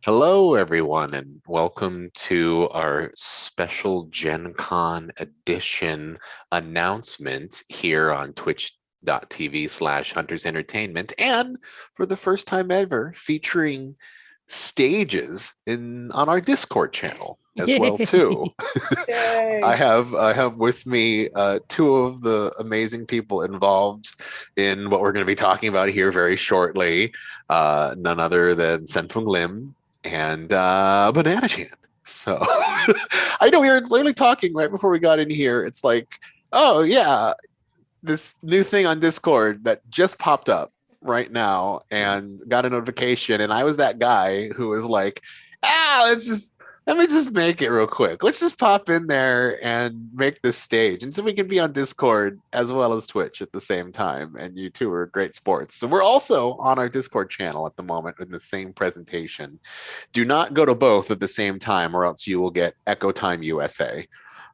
Hello, everyone, and welcome to our special Gen Con edition announcement here on twitch.tv/Hunters Entertainment. And for the first time ever, featuring stages on our Discord channel as well, too. Yay. Yay. I have with me two of the amazing people involved in what we're going to be talking about here very shortly. None other than Sen-Foong Lim and Banana Chan. So I know we were literally talking right before we got in here. It's like, oh yeah, this new thing on Discord that just popped up right now and got a notification, and I was that guy who was like, let me just make it real quick. Let's just pop in there and make this stage. And so we can be on Discord as well as Twitch at the same time. And you two are great sports. So we're also on our Discord channel at the moment in the same presentation. Do not go to both at the same time, or else you will get Echo Time USA.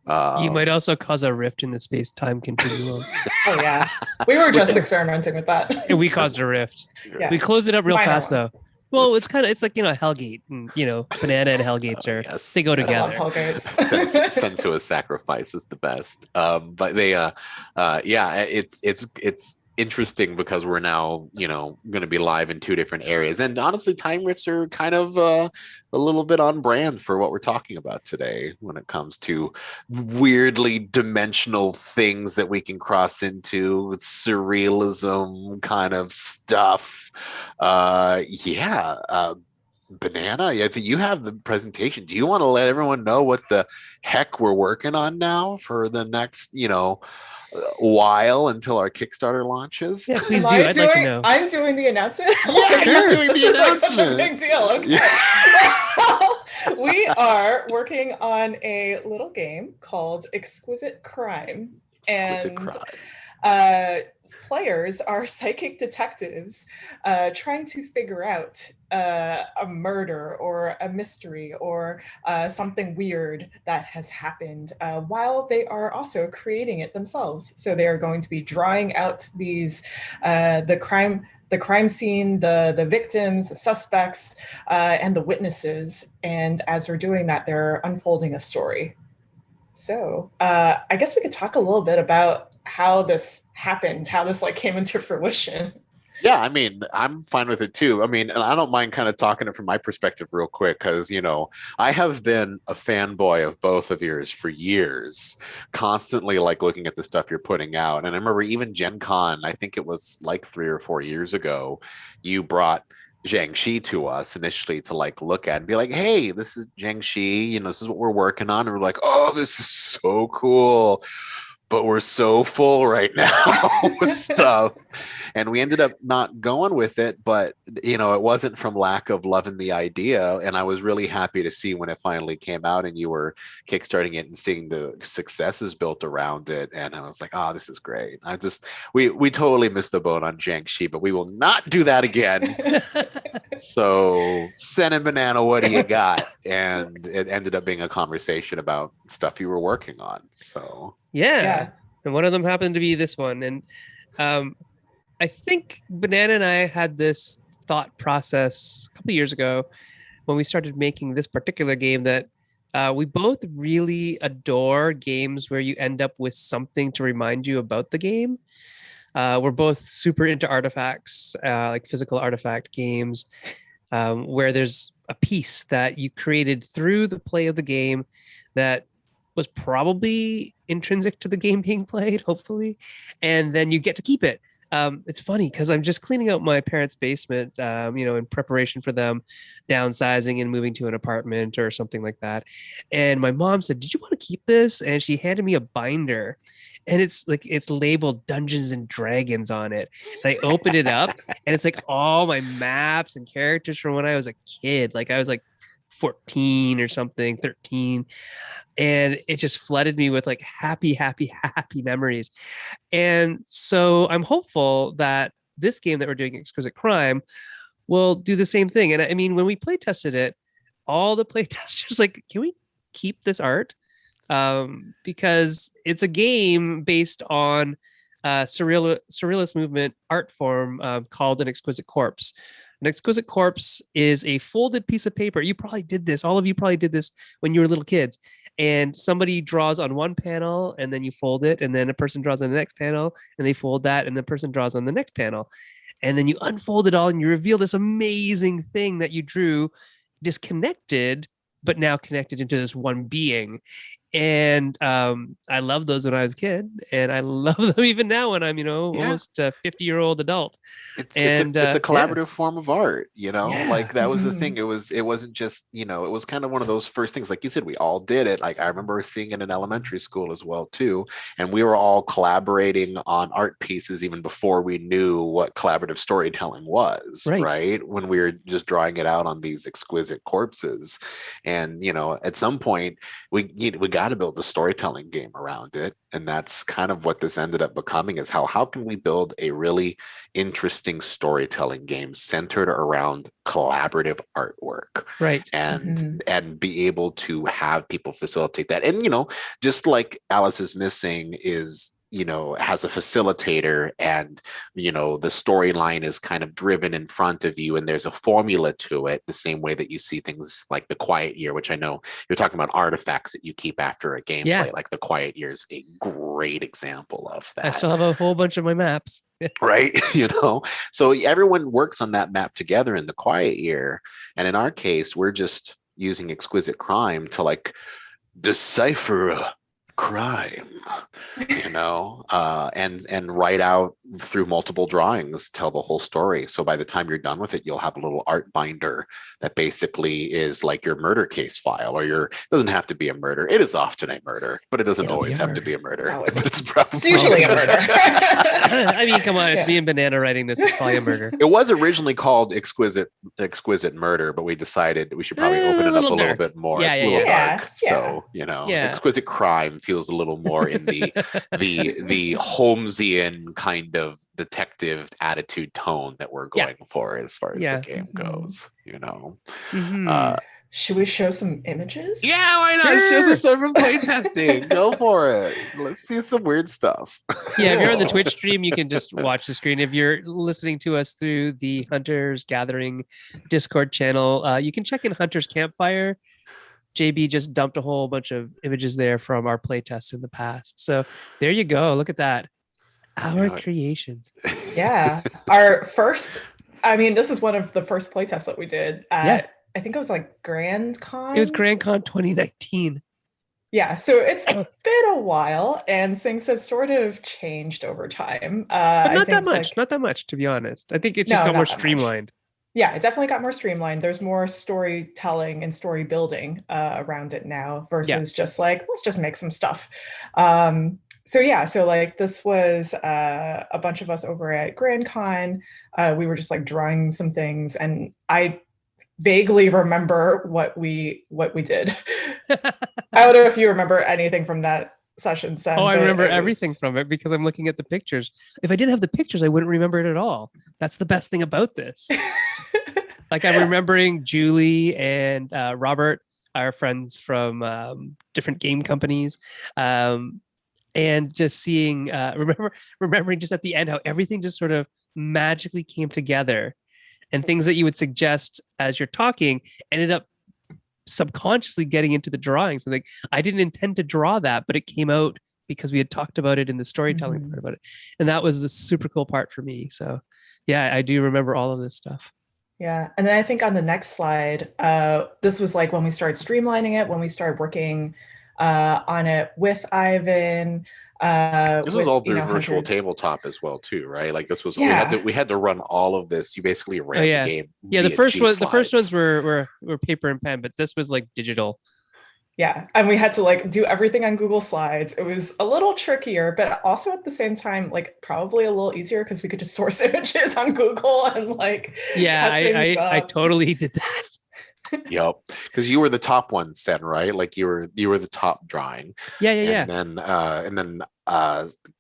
You might also cause a rift in the space-time continuum. Oh yeah, we were just experimenting with that. And we caused a rift. Yeah. We closed it up real Minor fast, one. though. Well, it's like, Hellgate, and, Banana and Hellgates Yes. they go I love together. Hellgates. Sent to a sacrifice is the best. But they, yeah, it's interesting because we're now, going to be live in two different areas, and honestly, time rifts are kind of a little bit on brand for what we're talking about today when it comes to weirdly dimensional things that we can cross into with surrealism kind of stuff. Yeah. Banana, I think you have the presentation. Do you want to let everyone know what the heck we're working on now for the next, while until our Kickstarter launches? Yeah, please Am do. I I'd like to doing- know. I'm doing the announcement. Yeah, you're doing This the is like such a announcement. big deal. Okay. Yeah. We are working on a little game called Exquisite Crime. Exquisite And crime. players are psychic detectives trying to figure out a murder or a mystery or something weird that has happened while they are also creating it themselves. So they are going to be drawing out these the crime scene, the victims, the suspects, and the witnesses. And as they're doing that, they're unfolding a story. So I guess we could talk a little bit about how this happened, how this like came into fruition. Yeah, I mean, I'm fine with it too. I mean, and I don't mind kind of talking it from my perspective real quick because, I have been a fanboy of both of yours for years, constantly like looking at the stuff you're putting out. And I remember even Gen Con, I think it was like 3 or 4 years ago, you brought Jiangxi to us initially to like look at and be like, hey, this is Jiangxi, this is what we're working on. And we're like, oh, this is so cool. But we're so full right now with stuff. And we ended up not going with it, but it wasn't from lack of loving the idea. And I was really happy to see when it finally came out and you were kickstarting it and seeing the successes built around it. And I was like, oh, this is great. We totally missed the boat on Jiangxi, but we will not do that again. So, Sen and Banana, what do you got? And it ended up being a conversation about stuff you were working on. So, Yeah. And one of them happened to be this one. And I think Banana and I had this thought process a couple of years ago when we started making this particular game that we both really adore games where you end up with something to remind you about the game. We're both super into artifacts, like physical artifact games, where there's a piece that you created through the play of the game that was probably intrinsic to the game being played, hopefully, and then you get to keep it. It's funny because I'm just cleaning out my parents' basement, in preparation for them downsizing and moving to an apartment or something like that. And my mom said, "Did you want to keep this?" And she handed me a binder, and it's labeled Dungeons and Dragons on it. And I opened it up, and it's like all my maps and characters from when I was a kid. Like I was like 14 or something, 13. And it just flooded me with like happy memories. And so I'm hopeful that this game that we're doing, Exquisite Crime, will do the same thing. And I mean, when we play tested it, all the play testers like, can we keep this art? Because it's a game based on surrealist movement art form called An Exquisite Corpse. An exquisite corpse is a folded piece of paper. You probably did this. All of you probably did this when you were little kids. And somebody draws on one panel and then you fold it. And then a person draws on the next panel and they fold that. And the person draws on the next panel. And then you unfold it all and you reveal this amazing thing that you drew disconnected, but now connected into this one being. And I loved those when I was a kid, and I love them even now when I'm, almost a 50-year-old adult. It's a collaborative form of art, like that was the thing. It wasn't just, it was kind of one of those first things, like you said, we all did it. Like I remember seeing it in elementary school as well too. And we were all collaborating on art pieces even before we knew what collaborative storytelling was, right? When we were just drawing it out on these exquisite corpses. And, at some point we got to build a storytelling game around it, and that's kind of what this ended up becoming, is how can we build a really interesting storytelling game centered around collaborative artwork, right? And be able to have people facilitate that. And just like Alice is Missing is has a facilitator, and the storyline is kind of driven in front of you, and there's a formula to it, the same way that you see things like The Quiet Year, which I know you're talking about artifacts that you keep after a gameplay. Like The Quiet Year is a great example of that. I still have a whole bunch of my maps. Right. So everyone works on that map together in The Quiet Year, and in our case we're just using Exquisite Crime to like decipher a crime, and write out through multiple drawings, tell the whole story. So by the time you're done with it, you'll have a little art binder that basically is like your murder case file, or it doesn't have to be a murder. It is often a murder, but it doesn't always have to be a murder. It's usually a murder. I mean, come on, it's me and Banana writing this. It's probably a murder. It was originally called Exquisite Murder, but we decided we should probably open it up a little bit more. It's a little dark. So, Exquisite Crime feels a little more in the Holmesian kind of detective attitude tone that we're going for as far as the game goes. Should we show some images? Yeah, why not? Sure. Show some stuff from playtesting. Go for it. Let's see some weird stuff. Yeah, if you're on the Twitch stream, you can just watch the screen. If you're listening to us through the Hunters Gathering Discord channel, you can check in Hunters Campfire. JB just dumped a whole bunch of images there from our playtests in the past. So there you go. Look at that. Our creations. Yeah. Our first, this is one of the first playtests that we did at, I think it was like Grand Con. It was Grand Con 2019. Yeah. So it's been a while and things have sort of changed over time. But not that much, to be honest. I think it's just got more streamlined. Yeah, it definitely got more streamlined. There's more storytelling and story building around it now versus just like, let's just make some stuff. So like this was a bunch of us over at Grand Con. We were just like drawing some things, and I vaguely remember what we did. I don't know if you remember anything from that session, Sen. I remember everything from it because I'm looking at the pictures. If I didn't have the pictures, I wouldn't remember it at all. That's the best thing about this. Like I'm remembering Julie and Robert, our friends from different game companies, and just seeing, remembering just at the end how everything just sort of magically came together, and things that you would suggest as you're talking ended up subconsciously getting into the drawings. And like, I didn't intend to draw that, but it came out because we had talked about it in the storytelling part about it. And that was the super cool part for me. So yeah, I do remember all of this stuff. Yeah. And then I think on the next slide, this was like when we started streamlining it, when we started working on it with Ivan. This was all through virtual tabletop as well too, right? Like this was we had to run all of this. You basically ran the game. Yeah, the first ones were paper and pen, but this was like digital. Yeah, and we had to like do everything on Google Slides. It was a little trickier, but also at the same time, like probably a little easier because we could just source images on Google and like. Yeah, I totally did that. Yep, because you were the top one, Sen, right? Like you were the top drawing. Yeah. And then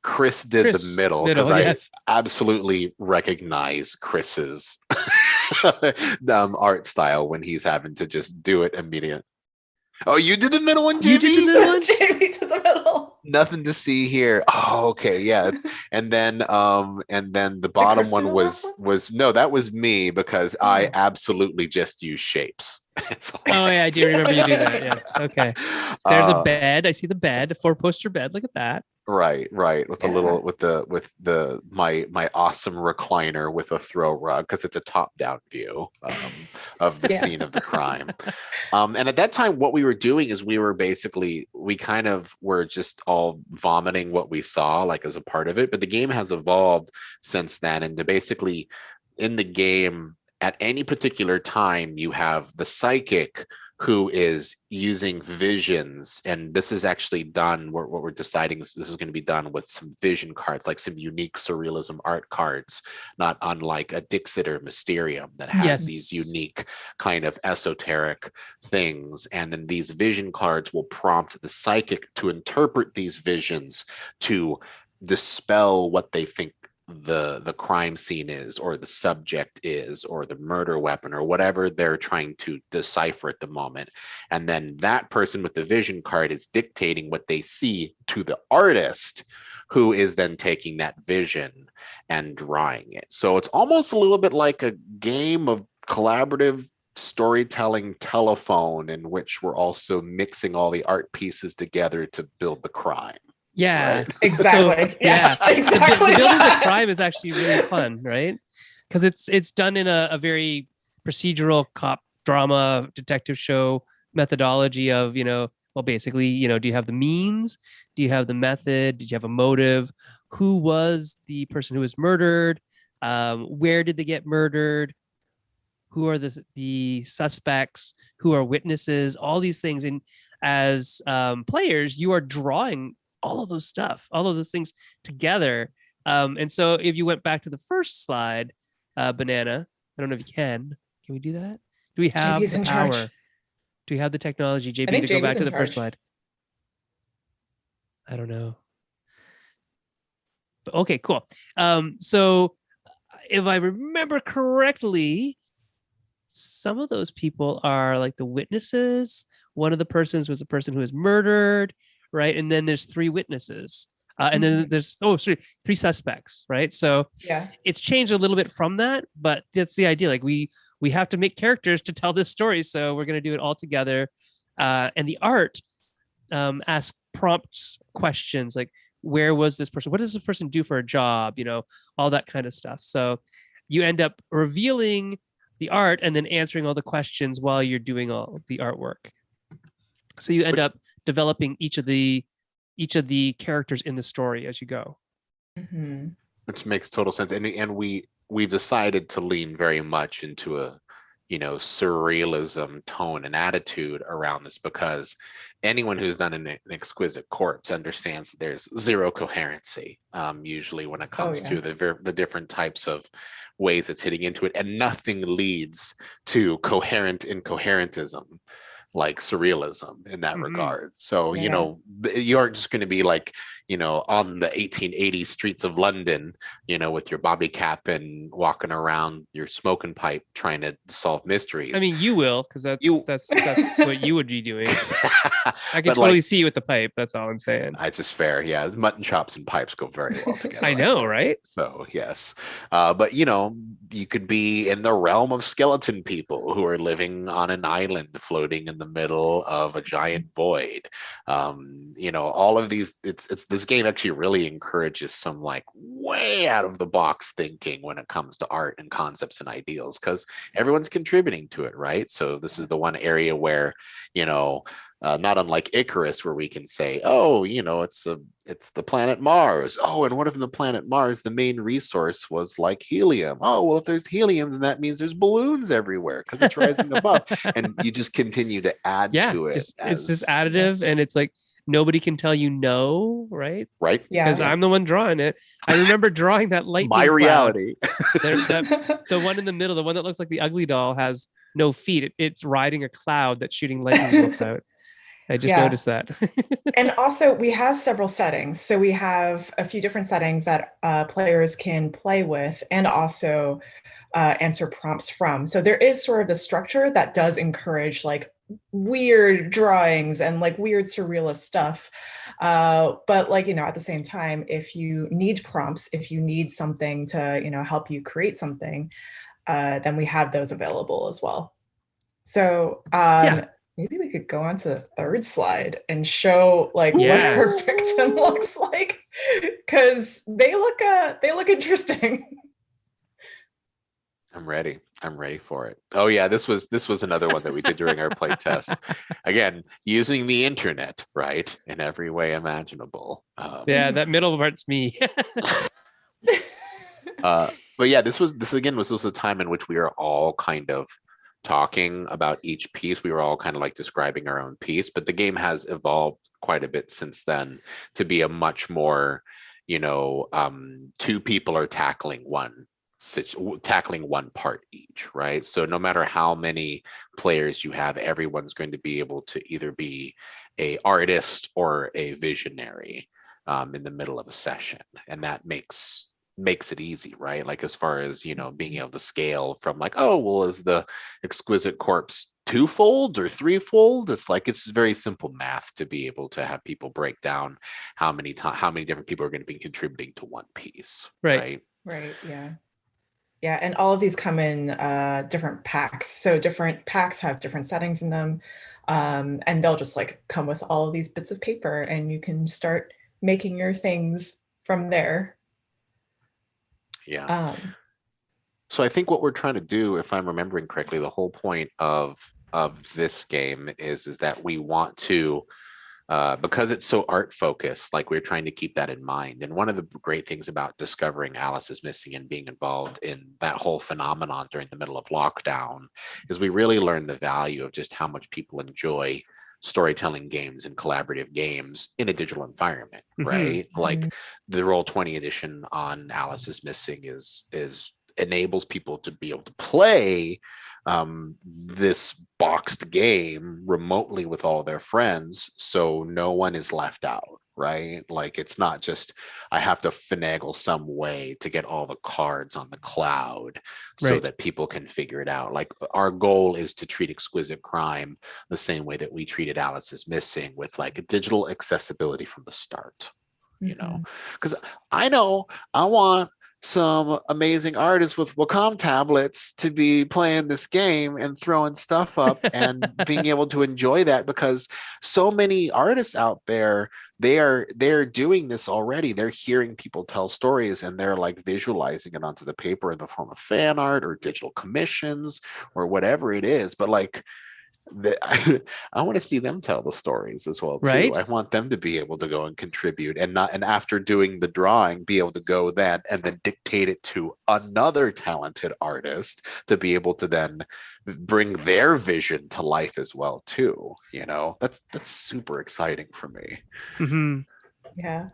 Chris did the middle because I absolutely recognize Chris's art style when he's having to just do it immediately. Oh, you did the middle one, You did the Jamie? middle one? Jamie to the middle. Nothing to see here. Oh, okay, yeah. And then the bottom Chris do one the last one? was no, that was me because I Oh. absolutely just use shapes. That's all Oh yeah, I do remember you do that. Yes. Okay. There's a Uh, bed. I see the bed, a 4-poster bed. Look at that. right. With a Yeah. little with the my awesome recliner with a throw rug because it's a top-down view of the Yeah. scene of the crime. And at that time, what we were doing is we kind of were just all vomiting what we saw, like as a part of it. But the game has evolved since then, and to basically in the game at any particular time, you have the psychic who is using visions, and this is actually done. What we're deciding is this is going to be done with some vision cards, like some unique surrealism art cards, not unlike a Dixit or Mysterium that has these Yes. unique kind of esoteric things. And then these vision cards will prompt the psychic to interpret these visions to dispel what they think the crime scene is, or the subject is, or the murder weapon, or whatever they're trying to decipher at the moment. And then that person with the vision card is dictating what they see to the artist, who is then taking that vision and drawing it. So it's almost a little bit like a game of collaborative storytelling telephone, in which we're also mixing all the art pieces together to build the crime. Yeah. Right. Exactly. Yes, The exactly. building the that. crime is actually really fun, right? Because it's done in a very procedural cop drama detective show methodology of, well, basically, do you have the means? Do you have the method? Did you have a motive? Who was the person who was murdered? Where did they get murdered? Who are the suspects? Who are witnesses? All these things. And as players, you are drawing all of those things together. And so if you went back to the first slide, Banana, I don't know if you can. Can we do that? Do we have JB's the in power? charge. Do we have the technology, I JB, think to go JB's back to in the first charge. slide? I don't know. But okay, cool. So if I remember correctly, some of those people are like the witnesses. One of the persons was the person who was murdered, right? And then there's 3 witnesses. And then there's three suspects, right? So Yeah. it's changed a little bit from that, but that's the idea. Like we have to make characters to tell this story, so we're going to do it all together. And the art asks prompts questions like, where was this person? What does this person do for a job? All that kind of stuff. So you end up revealing the art and then answering all the questions while you're doing all the artwork. So you end up developing each of the characters in the story as you go. Mm-hmm. Which makes total sense. And we've decided to lean very much into a surrealism tone and attitude around this, because anyone who's done an exquisite corpse understands that there's zero coherency usually when it comes to the different types of ways it's hitting into it, and nothing leads to coherent incoherentism like surrealism in that regard. So you aren't just going to be like on the 1880s streets of London with your bobby cap and walking around your smoking pipe trying to solve mysteries. I mean, you will, because that's what you would be doing. I can totally see you with the pipe. That's all I'm saying. It's just fair. Yeah, mutton chops and pipes go very well together. I know, right? So yes, but you could be in the realm of skeleton people who are living on an island floating in the middle of a giant void. All of these. It's this game actually really encourages some like way out of the box thinking when it comes to art and concepts and ideals, because everyone's contributing to it, right? So this is the one area where not unlike Icarus, where we can say, oh, it's the planet Mars. Oh, and what if the planet Mars, the main resource was like helium? Oh, well, if there's helium, then that means there's balloons everywhere because it's rising above. And you just continue to add to it. It's just additive, and it's like nobody can tell you no, right? Right. Yeah. Because I'm the one drawing it. I remember drawing that lightning My reality. The one in the middle, the one that looks like the ugly doll, has no feet. It's riding a cloud that's shooting lightning bolts out. I just noticed that. And also we have several settings. So we have a few different settings that players can play with and also answer prompts from. So there is sort of the structure that does encourage like weird drawings and like weird surrealist stuff. But like, at the same time, if you need prompts, if you need something to, help you create something, then we have those available as well. So Yeah. maybe we could go on to the third slide and show like what Yeah. our victim looks like, because they look interesting. I'm ready. I'm ready for it. Oh yeah, this was another one that we did during our play test. Again, using the internet, right, in every way imaginable. Yeah, that middle part's me. But yeah, this was a time in which we were all kind of talking about each piece. We were all kind of like describing our own piece, but the game has evolved quite a bit since then to be a much more, two people are tackling one part each, right? So no matter how many players you have, everyone's going to be able to either be a artist or a visionary in the middle of a session, and that makes it easy, right? Like as far as being able to scale from like, oh well, is the exquisite corpse twofold or threefold? It's like it's very simple math to be able to have people break down how many different people are going to be contributing to one piece, Right. Right. Yeah, and all of these come in different packs. So different packs have different settings in them, and they'll just like come with all of these bits of paper, and you can start making your things from there. Yeah. So I think what we're trying to do, if I'm remembering correctly, the whole point of this game is that we want to, because it's so art focused, like we're trying to keep that in mind. And one of the great things about discovering Alice is Missing and being involved in that whole phenomenon during the middle of lockdown is we really learned the value of just how much people enjoy storytelling games and collaborative games in a digital environment, right? Like the Roll20 edition on Alice is Missing is enables people to be able to play this boxed game remotely with all of their friends, so no one is left out, right? Like it's not just I have to finagle some way to get all the cards on the cloud so that people can figure it out. Like our goal is to treat Exquisite Crime the same way that we treated Alice is Missing, with like a digital accessibility from the start, because I know I want some amazing artists with Wacom tablets to be playing this game and throwing stuff up and being able to enjoy that, because so many artists out there, they're doing this already. They're hearing people tell stories and they're like visualizing it onto the paper in the form of fan art or digital commissions or whatever it is. But like I want to see them tell the stories as well too. Right. I want them to be able to go and contribute, and after doing the drawing, be able to go then and then dictate it to another talented artist to be able to then bring their vision to life as well too. That's super exciting for me. Yeah.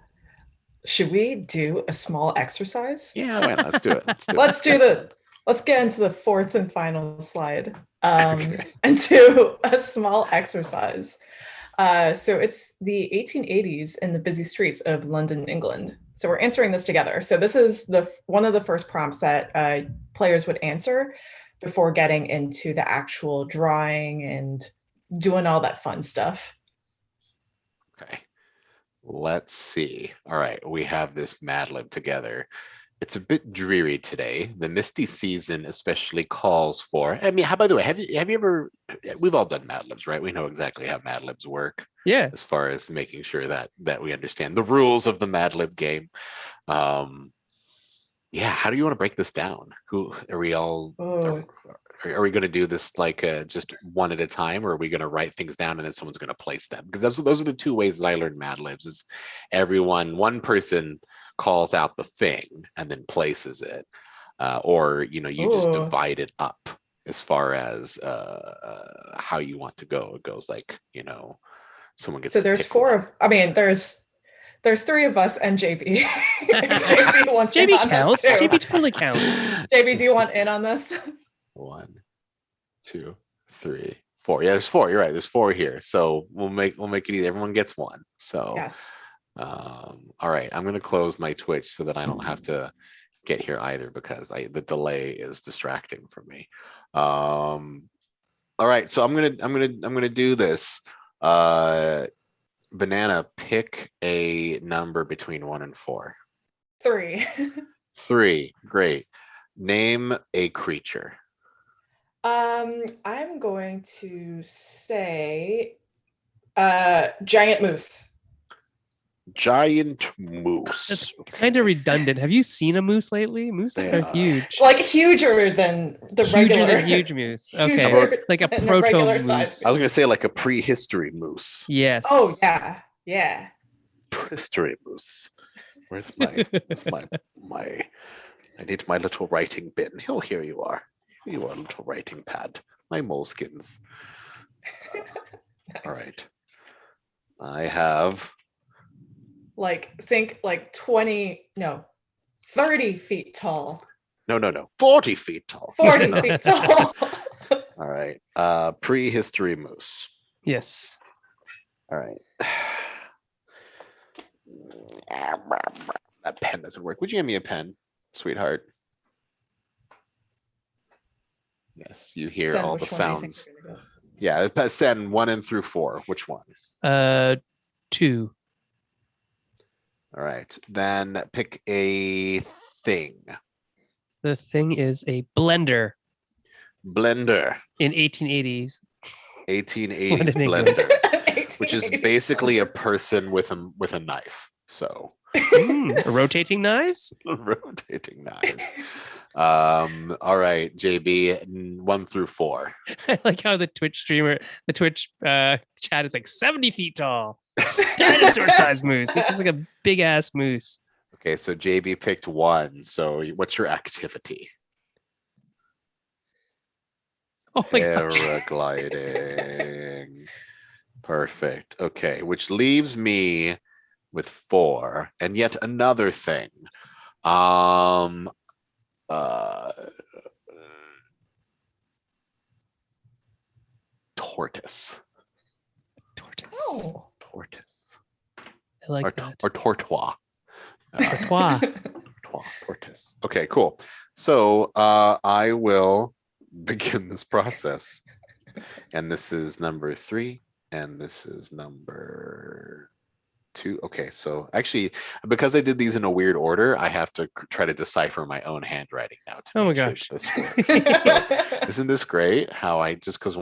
Should we do a small exercise? Yeah, let's do it. Let's get into the fourth and final slide, and do a small exercise. So it's the 1880s in the busy streets of London, England. So we're answering this together. So this is one of the first prompts that players would answer before getting into the actual drawing and doing all that fun stuff. Okay. Let's see. All right, we have this Mad Lib together. It's a bit dreary today. The misty season especially calls for. I mean, by the way, have you ever? We've all done Mad Libs, right? We know exactly how Mad Libs work. Yeah. As far as making sure that we understand the rules of the Mad Lib game. Yeah. How do you want to break this down? Who are we all? Are we going to do this like just one at a time, or are we going to write things down and then someone's going to place them? Because those are the two ways that I learned Mad Libs. Is one person calls out the thing and then places it, or you just divide it up as far as how you want to go. It goes like someone gets. So there's four. There's three of us and JB. JB wants JB counts. JB totally counts. JB, do you want in on this? 1, 2, 3, 4. Yeah, there's 4. You're right. There's 4 here. So we'll make it easy. Everyone gets 1. So yes. All right. I'm gonna close my Twitch so that I don't have to get here either, because the delay is distracting for me. All right, so I'm gonna do this. Banana, pick a number between 1 and 4. 3. 3, great. Name a creature. I'm going to say giant moose. Giant moose. That's kind of redundant. Have you seen a moose lately? Mooses They are are. huge. Like huger than the Huger regular. than huge moose. Okay. Huger Like a than proto regular moose. size I was gonna say like a prehistory moose. Yes. Oh yeah, yeah. Prehistory moose. Where's my I need my little writing bin. Oh, here you are. Here you are, little writing pad. My moleskins. Nice. All right. I have Think 30 feet tall. no 40 feet tall. 40 feet tall. All right. Prehistory moose. Yes. All right. That pen doesn't work. Would you give me a pen, sweetheart? Yes, you hear Sen, all the which one do you think sounds. we're gonna go? Yeah, send 1 and through 4. Which one? 2. All right. Then pick a thing. The thing is a blender Blender. in 1880s. 1880s What an England. blender, which is basically a person with a knife. So Rotating knives. rotating knives. All right, JB, 1 through 4. I like how the Twitch chat is like 70 feet tall. Dinosaur sized moose. This is like a big ass moose. Okay, so JB picked 1. So what's your activity? Oh my gosh. Paragliding. Perfect. Okay, which leaves me with 4 and yet another thing. Tortoise. Oh. Tortoise. I like that. Or tortoise. Tortoise. Tortoise. Okay, cool. So I will begin this process. And this is number 3, and this is number 2. Okay, so actually, because I did these in a weird order, I have to try to decipher my own handwriting now. Oh my make sure gosh. this works. So, isn't this great? How I just because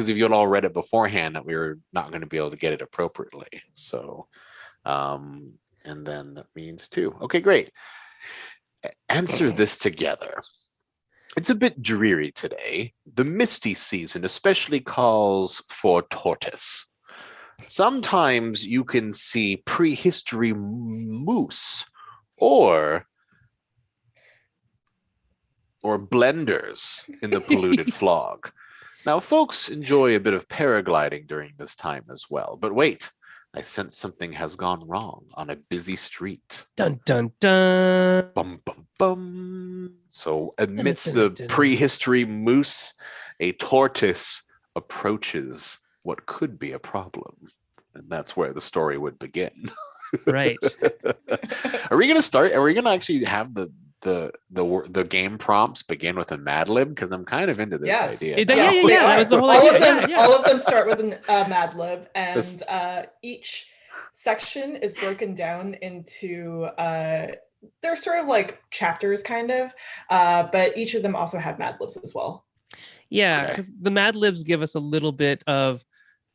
if you had all read it beforehand, that we were not going to be able to get it appropriately. So, and then that means 2. Okay, great. Answer this together. It's a bit dreary today. The misty season especially calls for tortoise. Sometimes you can see prehistory moose or blenders in the polluted flog. Now, folks enjoy a bit of paragliding during this time as well. But wait, I sense something has gone wrong on a busy street. Dun dun dun. Bum, bum, bum. So amidst the prehistory moose, a tortoise approaches what could be a problem. And that's where the story would begin. Right. Are we going to start? Are we going to actually have the game prompts begin with a Mad Lib? Because I'm kind of into this idea. Yeah. That was the whole idea. All of them start with a Mad Lib, and each section is broken down into they're sort of like chapters, kind of, but each of them also have Mad Libs as well. Yeah, because the Mad Libs give us a little bit of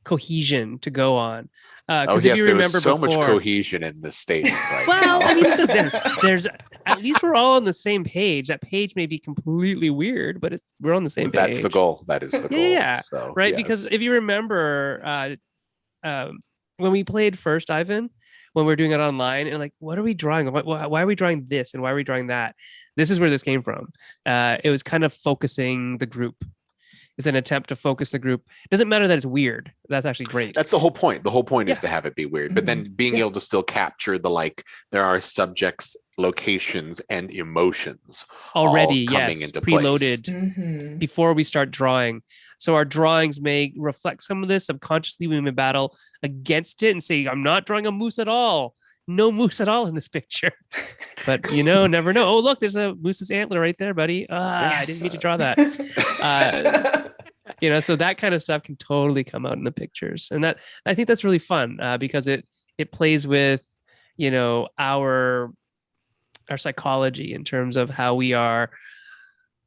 cohesion to go on. Yes, if you remember so before, much cohesion in this statement. Right well, now. I mean, there's at least we're all on the same page. That page may be completely weird, but we're on the same page. That's the goal. That is the goal. Yeah. So, right. yes. Because if you remember, when we played first, Ivan, when we were doing it online, and like, what are we drawing? Why are we drawing this, and why are we drawing that? This is where this came from. It was kind of focusing the group. It's an attempt to focus the group. It doesn't matter that it's weird. That's actually great. That's the whole point. The whole point is to have it be weird, but then being able to still capture there are subjects, locations, and emotions already coming into preloaded before we start drawing. So our drawings may reflect some of this. Subconsciously, we may battle against it and say, I'm not drawing a moose at all. No moose at all in this picture. But never know. Oh, look, there's a moose's antler right there, buddy. I didn't mean to draw that. So that kind of stuff can totally come out in the pictures, and that I think that's really fun because it plays with our psychology in terms of how we are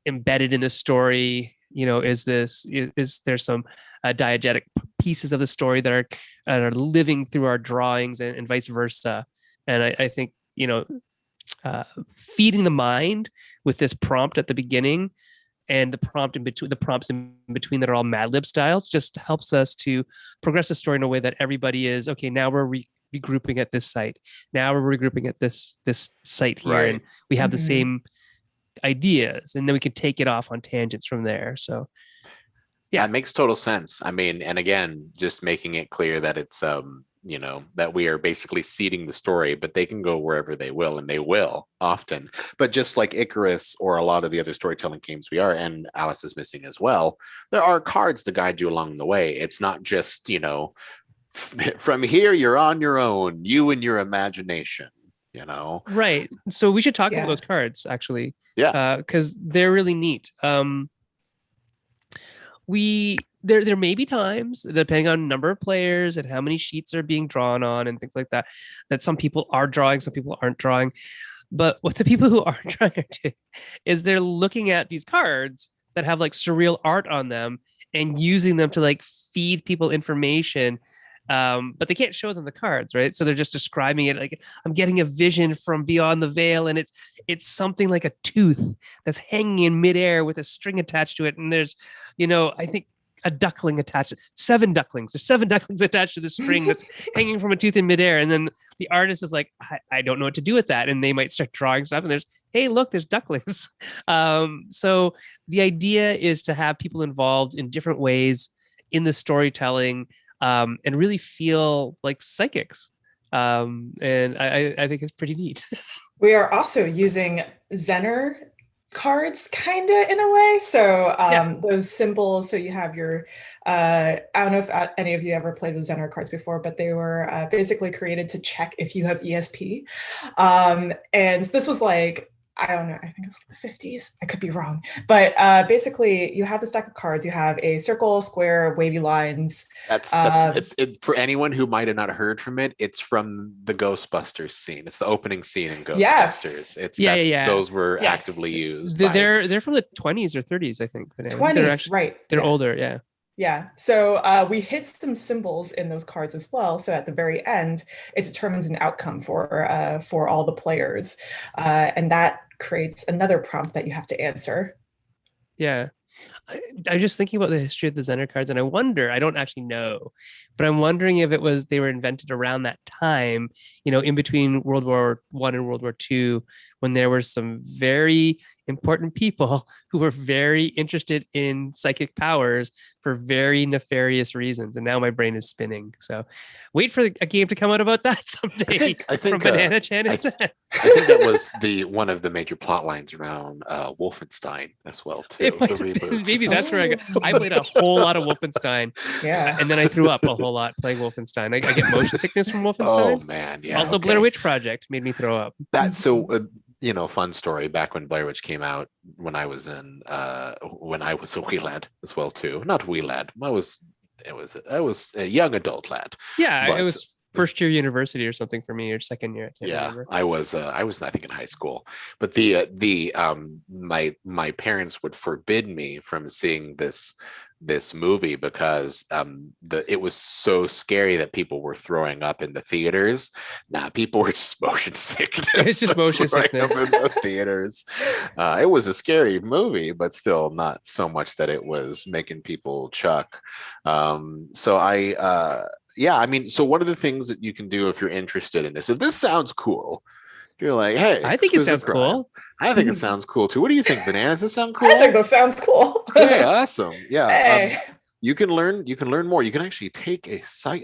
embedded in the story. Is there some diegetic pieces of the story that are living through our drawings, and vice versa. And I think feeding the mind with this prompt at the beginning and the prompts in between that are all Mad Lib styles just helps us to progress the story in a way that everybody is okay. Now we're regrouping at this site. Now we're regrouping at this site here, Right. and we have the same ideas, and then we can take it off on tangents from there. So yeah, that makes total sense. I mean, and again, just making it clear that it's that we are basically seeding the story, but they can go wherever they will, and they will often. But just like Icarus or a lot of the other storytelling games we are, and Alice is Missing as well, there are cards to guide you along the way. It's not just, from here you're on your own, you and your imagination, Right. So we should talk about Yeah. those cards actually. Yeah. Because they're really neat. There may be times, depending on number of players and how many sheets are being drawn on and things like that, that some people are drawing, some people aren't drawing. But what the people who aren't drawing are doing is they're looking at these cards that have like surreal art on them and using them to like feed people information. But they can't show them the cards, right? So they're just describing it like, I'm getting a vision from beyond the veil, and it's something like a tooth that's hanging in midair with a string attached to it, and there's, I think a duckling attached. 7 ducklings. There's 7 ducklings attached to the string that's hanging from a tooth in midair, and then the artist is like, I don't know what to do with that, and they might start drawing stuff, and hey, look, there's ducklings. So the idea is to have people involved in different ways in the storytelling. And really feel like psychics. And I think it's pretty neat. We are also using Zener cards kind of in a way. So those symbols, so you have your, I don't know if any of you ever played with Zener cards before, but they were basically created to check if you have ESP. And this was like, I don't know, I think it was like the 50s. I could be wrong. But basically, you have the stack of cards. You have a circle, square, wavy lines. It's for anyone who might have not heard from it. It's from the Ghostbusters scene. It's the opening scene in Ghostbusters. Yes. Those were actively used. They're from the 20s or 30s, I think. 20s, right? They're older, yeah. Yeah. So we hit some symbols in those cards as well. So at the very end, it determines an outcome for all the players, and that creates another prompt that you have to answer. Yeah. I'm just thinking about the history of the Zener cards, and I don't actually know, but I'm wondering if they were invented around that time, in between World War I and World War II, when there were some very important people who were very interested in psychic powers for very nefarious reasons. And now my brain is spinning. So wait for a game to come out about that someday. I think from Banana Chan. I think that was one of the major plot lines around Wolfenstein as well too. Maybe that's where I played a whole lot of Wolfenstein. Yeah. And then I threw up a whole lot playing Wolfenstein. I get motion sickness from Wolfenstein. Oh man, yeah. Also, okay. Blair Witch Project made me throw up. That's so. Fun story. Back when Blair Witch came out, when I was a wee lad as well too. Not wee lad. I was a young adult lad. Yeah, it was first year university or something for me, or second year. I can't remember. I was I think in high school. But my parents would forbid me from seeing this movie because it was so scary that people were throwing up in the theaters. People were just motion sickness. It's just motion sickness in the theaters. It was a scary movie, but still not so much that it was making people chuck. So one of the things that you can do if you're interested in this, if this sounds cool, you're like, hey, I think it sounds cool. I think it sounds cool too. What do you think, Banana? Does this sound cool? I think that sounds cool. Yeah, awesome. Yeah. Hey. You can learn more. You can actually take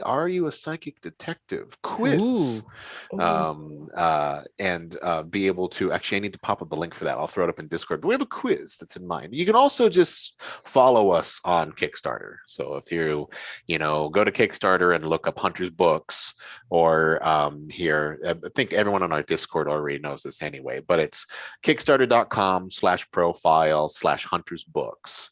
Are You a Psychic Detective quiz. And be able to I need to pop up the link for that. I'll throw it up in Discord. But we have a quiz that's in mind. You can also just follow us on Kickstarter. So if you go to Kickstarter and look up Hunter's Books, or here, I think everyone on our Discord already knows this anyway, but it's kickstarter.com/profile/huntersbooks.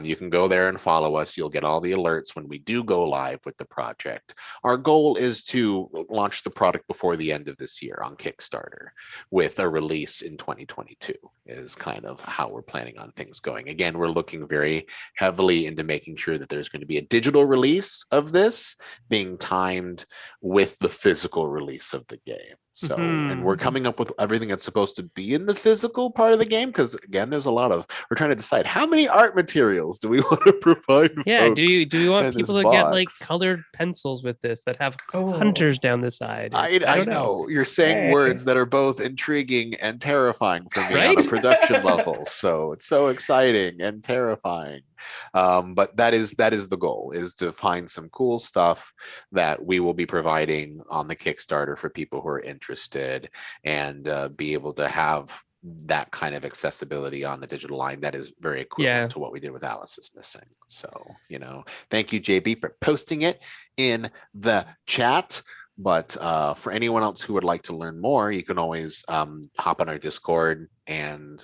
You can go there and follow us. You'll get all the alerts when we do go live with the project. Our goal is to launch the product before the end of this year on Kickstarter, with a release in 2022 is kind of how we're planning on things going. Again, we're looking very heavily into making sure that there's going to be a digital release of this being timed with the physical release of the game. So, and we're coming up with everything that's supposed to be in the physical part of the game, because again, there's a lot of, we're trying to decide how many art materials do we want to provide. Yeah, do you want people to get like box? colored pencils with this that have Oh. hunters down the side? I don't know you're saying Hey. words that are both intriguing and terrifying for me on Right? a production level. So it's so exciting and terrifying. But that is the goal, is to find some cool stuff that we will be providing on the Kickstarter for people who are interested, and be able to have that kind of accessibility on the digital line that is very equivalent to what we did with Alice is Missing. So, thank you, JB, for posting it in the chat. But for anyone else who would like to learn more, you can always hop on our Discord and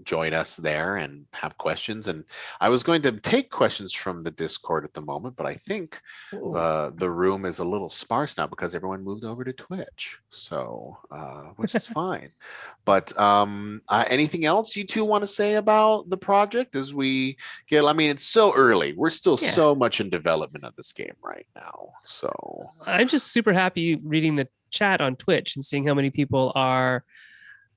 join us there and have questions. And I was going to take questions from the Discord at the moment, but I think the room is a little sparse now because everyone moved over to Twitch. So, which is fine. But anything else you two want to say about the project as we get? I mean, it's so early. We're still so much in development of this game right now. So I'm just super happy reading the chat on Twitch and seeing how many people are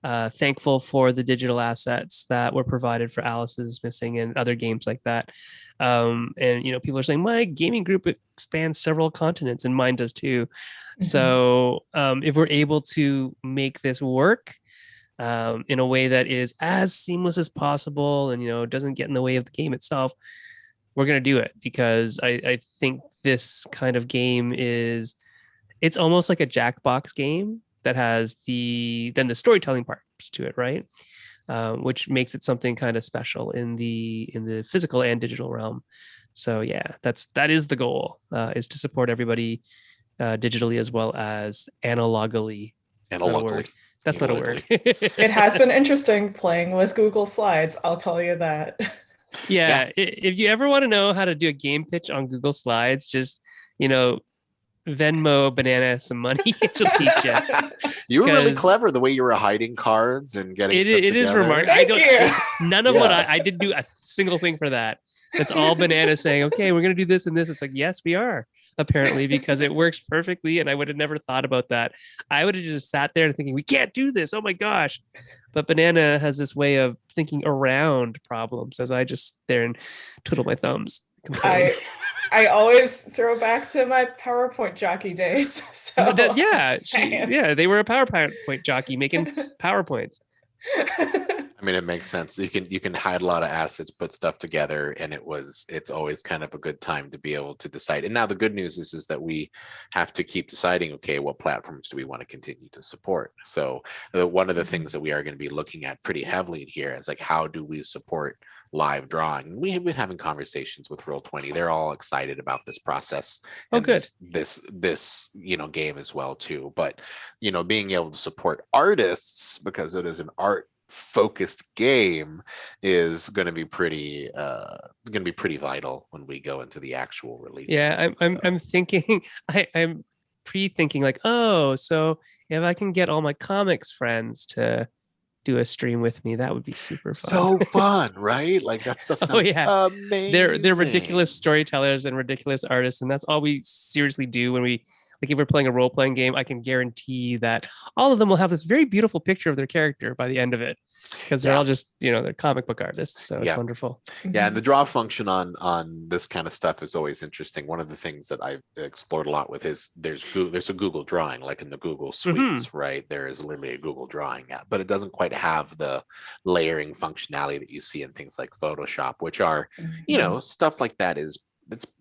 thankful for the digital assets that were provided for Alice is Missing and other games like that. And people are saying my gaming group expands several continents, and mine does too. Mm-hmm. So if we're able to make this work in a way that is as seamless as possible and doesn't get in the way of the game itself, we're going to do it, because I think this kind of game it's almost like a Jackbox game that has the storytelling parts to it, right? Which makes it something kind of special in the physical and digital realm. So yeah, that is the goal, is to support everybody digitally as well as analogically. That's not a word. It has been interesting playing with Google Slides, I'll tell you that. Yeah. If you ever want to know how to do a game pitch on Google Slides, just Venmo Banana some money. She'll teach you. You were really clever the way you were hiding cards and getting stuff together. It is remarkable. None of what I didn't do a single thing for that. That's all Banana saying, okay, we're going to do this and this. It's like, yes, we are, apparently, because it works perfectly. And I would have never thought about that. I would have just sat there and thinking, we can't do this. Oh my gosh. But Banana has this way of thinking around problems as I just sit there and twiddle my thumbs. I always throw back to my PowerPoint jockey days. So they were a PowerPoint jockey making PowerPoints. I mean, it makes sense. You can hide a lot of assets, put stuff together, and it's always kind of a good time to be able to decide. And now the good news is that we have to keep deciding, okay, what platforms do we want to continue to support? So one of the things that we are going to be looking at pretty heavily in here is like, how do we support live drawing? We have been having conversations with Roll20. They're all excited about this process. And good. This game as well too. But being able to support artists, because it is an art focused game, is going to be pretty vital when we go into the actual release. I'm thinking I'm pre-thinking like, oh, so if I can get all my comics friends to do a stream with me, that would be super fun. So fun, right? Like that stuff sounds amazing. They're ridiculous storytellers and ridiculous artists, and that's all we seriously do when we, like, if we're playing a role-playing game. I can guarantee that all of them will have this very beautiful picture of their character by the end of it, because they're all just they're comic book artists. So it's wonderful. Yeah, and the draw function on this kind of stuff is always interesting. One of the things that I've explored a lot with is there's a Google Drawing, like in the Google Suites, right? There is literally a Google Drawing app, but it doesn't quite have the layering functionality that you see in things like Photoshop, which are stuff like that is.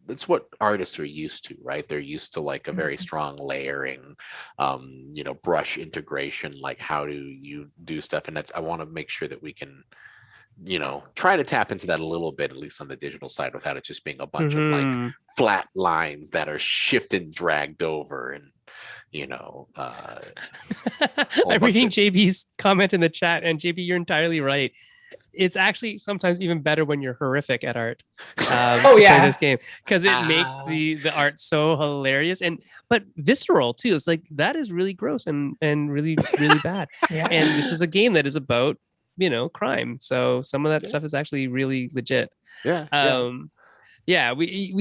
It's what artists are used to, right? They're used to like a very strong layering, brush integration, like how do you do stuff. And I want to make sure that we can, try to tap into that a little bit, at least on the digital side, without it just being a bunch of like flat lines that are shifted, dragged over. And you know, I'm reading JB's comment in the chat, and JB, you're entirely right. It's actually sometimes even better when you're horrific at art to play this game, because it makes the art so hilarious but visceral too. It's like that is really gross and really bad. And this is a game that is about crime, so some of that stuff is actually really legit. We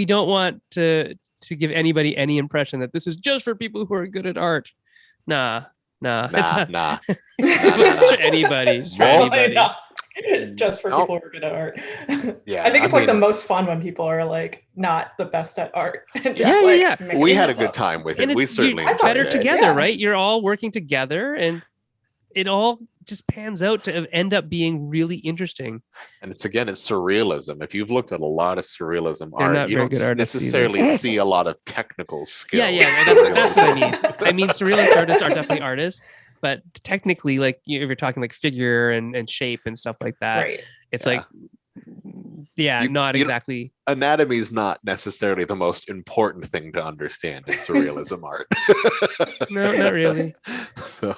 don't want to give anybody any impression that this is just for people who are good at art. Nah. It's not for anybody. Just for people who are good at art. I think it's like the most fun when people are like not the best at art. We had a good time with it. We certainly enjoyed better it. Together, right? You're all working together, and it all just pans out to end up being really interesting. And it's surrealism. If you've looked at a lot of surrealism art, you don't necessarily see a lot of technical skill. That's what I mean. I mean, surrealist artists are definitely artists, but technically, like if you're talking like figure and shape and stuff like that, it's like not exactly. Anatomy is not necessarily the most important thing to understand in surrealism art. No, not really. So,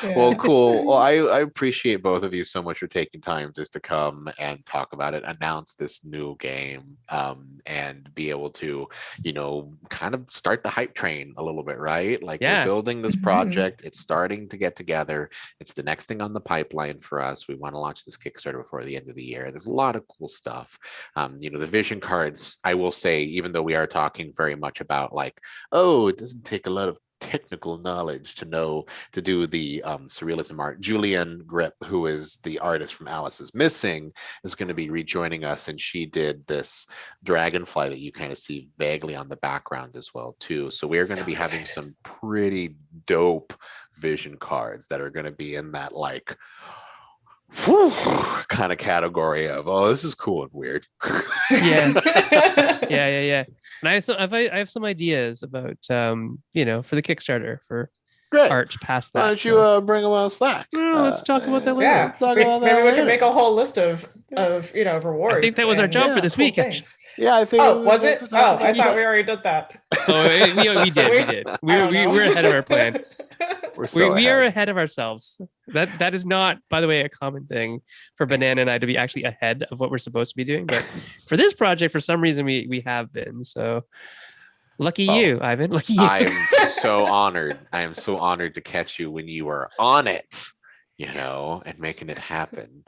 well, cool. Well, I appreciate both of you so much for taking time just to come and talk about it, announce this new game, and be able to, kind of start the hype train a little bit, right? Like we're building this project. It's starting to get together. It's the next thing on the pipeline for us. We want to launch this Kickstarter before the end of the year. There's a lot of cool stuff. The vision cards, I will say, even though we are talking very much about like, it doesn't take a lot of technical knowledge to do the surrealism art. Julian Grip, who is the artist from Alice is Missing, is going to be rejoining us, and she did this dragonfly that you kind of see vaguely on the background as well too. So we're going to be having some pretty dope vision cards that are going to be in that like kind of category of this is cool and weird. Yeah. And I have some ideas about for the Kickstarter for art past that. Why don't you bring them on Slack? Let's talk about that later. Maybe we can make a whole list of rewards. I think that was our job for this week. Yeah, I think. Oh, was it? I thought we already did that. We did. We're ahead of our plan. We are ahead of ourselves. That is not, by the way, a common thing for Banana and I to be actually ahead of what we're supposed to be doing. But for this project, for some reason, we have been. So lucky you, Ivan. Lucky you. I am so honored. I am so honored to catch you when you were on it, and making it happen.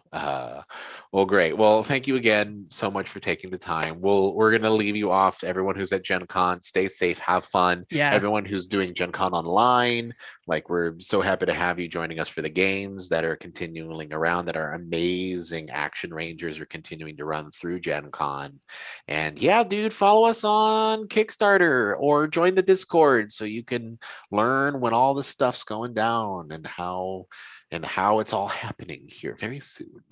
Well, great. Well, thank you again so much for taking the time. We're going to leave you off. Everyone who's at Gen Con, stay safe, have fun. Everyone who's doing Gen Con online, like we're so happy to have you joining us for the games that are continuing around, that our amazing action rangers are continuing to run through Gen Con. And dude, follow us on Kickstarter or join the Discord so you can learn when all this stuff's going down and how it's all happening here very soon.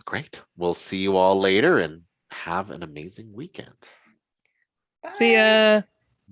Great. We'll see you all later and have an amazing weekend. Bye. See ya.